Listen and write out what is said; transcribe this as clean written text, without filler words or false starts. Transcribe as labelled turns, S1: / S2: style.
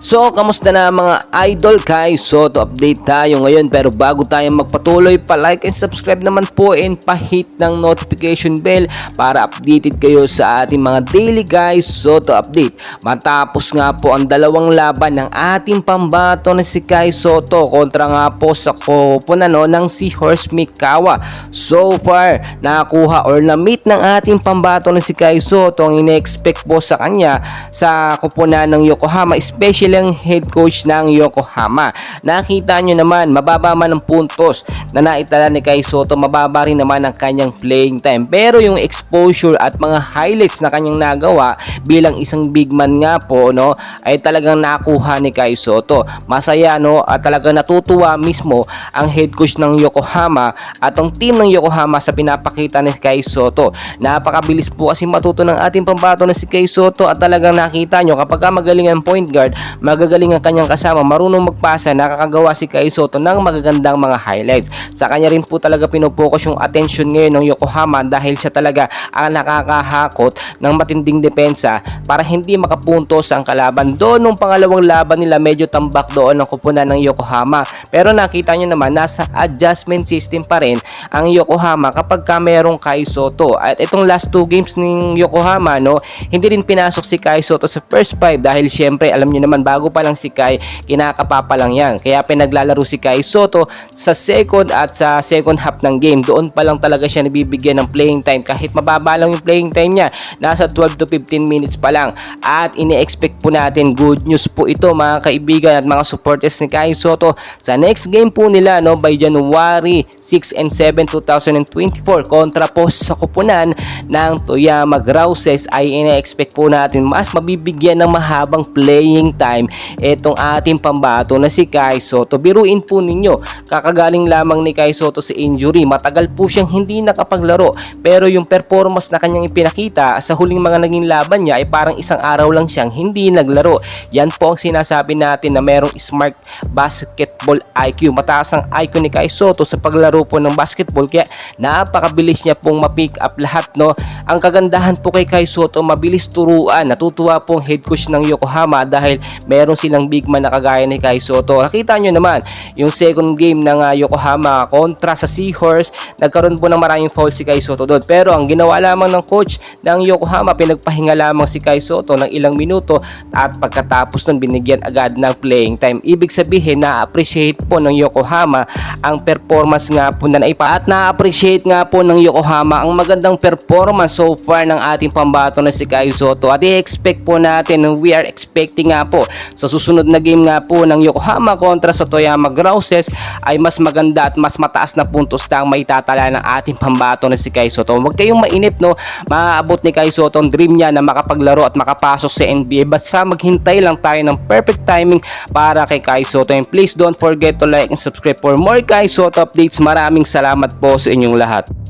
S1: So, kamusta na mga idol guys? So, to update tayo ngayon, pero bago tayo magpatuloy, pa-like and subscribe naman po and pa-hit ng notification bell para updated kayo sa ating mga daily guys. So, to update, matapos nga po ang dalawang laban ng ating pambato na si Kai Sotto kontra nga po sa koponan ng si Horse Mikawa. So far, nakakuha or na-meet ng ating pambato na si Kai Sotto ang ine-expect po sa kanya sa koponan ng Yokohama, especially ang head coach ng Yokohama. Nakita nyo naman, mababa man ang puntos na naitala ni Kai Sotto, mababa rin naman ang kanyang playing time. Pero yung exposure at mga highlights na kanyang nagawa bilang isang big man nga po, ay talagang nakuha ni Kai Sotto. Masaya at talagang natutuwa mismo ang head coach ng Yokohama at ang team ng Yokohama sa pinapakita ni Kai Sotto. Napakabilis po kasi matuto ng ating pambato na si Kai Sotto at talagang nakita nyo kapag magaling ang point guard, magagaling ang kanyang kasama, marunong magpasa, nakakagawa si Kai Sotto ng magagandang mga highlights. Sa kanya rin po talaga pinopokus yung attention ngayon ng Yokohama dahil siya talaga ang nakakahakot ng matinding depensa para hindi makapuntos ang kalaban. Doon nung pangalawang laban nila, medyo tambak doon ang kupunan ng Yokohama. Pero nakita nyo naman, nasa adjustment system pa rin ang Yokohama kapag merong Kai Sotto. At itong last 2 games ng Yokohama, hindi rin pinasok si Kai Sotto sa first 5 dahil syempre alam nyo naman, bago pa lang si Kai, kinakapapa lang yan. Kaya pinaglalaro si Kai Sotto sa second at sa second half ng game. Doon pa lang talaga siya nabibigyan ng playing time. Kahit mababa lang yung playing time niya, nasa 12 to 15 minutes pa lang. At ini-expect po natin, good news po ito mga kaibigan at mga supporters ni Kai Sotto. Sa next game po nila by January 6 and 7, 2024 kontra po sa kupunan ng Toyama Grouses, ay ini-expect po natin mas mabibigyan ng mahabang playing time itong ating pambato na si Kai Sotto. Biruin po ninyo, kakagaling lamang ni Kai Sotto sa injury. Matagal po siyang hindi nakapaglaro, pero yung performance na kanyang ipinakita sa huling mga naging laban niya ay parang isang araw lang siyang hindi naglaro. Yan po ang sinasabi natin na merong smart basketball IQ. Mataas ang IQ ni Kai Sotto sa paglaro po ng basketball, kaya napakabilis niya pong ma-pick up lahat. Ang kagandahan po kay Kai Sotto, mabilis turuan. Natutuwa pong head coach ng Yokohama dahil meron silang big man na kagaya ni Kai Sotto. Nakita nyo naman yung second game ng Yokohama kontra sa Seahorse, nagkaroon po ng maraming foul si Kai Sotto doon. Pero ang ginawa lamang ng coach ng Yokohama, pinagpahinga lamang si Kai Sotto ng ilang minuto at pagkatapos nun binigyan agad ng playing time. Ibig sabihin, na-appreciate po ng Yokohama ang performance nga po na naipa at na-appreciate nga po ng Yokohama ang magandang performance so far ng ating pambato na si Kai Sotto. At i-expect po natin, we are expecting nga po sa susunod na game nga po ng Yokohama kontra sa Toyama Grouses ay mas maganda at mas mataas na puntos na ang maitatala ng ating pambato na si Kai Sotto. Huwag kayong mainip, maaabot ni Kai Sotto ang dream niya na makapaglaro at makapasok sa NBA. Basta maghintay lang tayo ng perfect timing para kay Kai Sotto. And please don't forget to like and subscribe for more Kai Sotto updates. Maraming salamat po sa inyong lahat.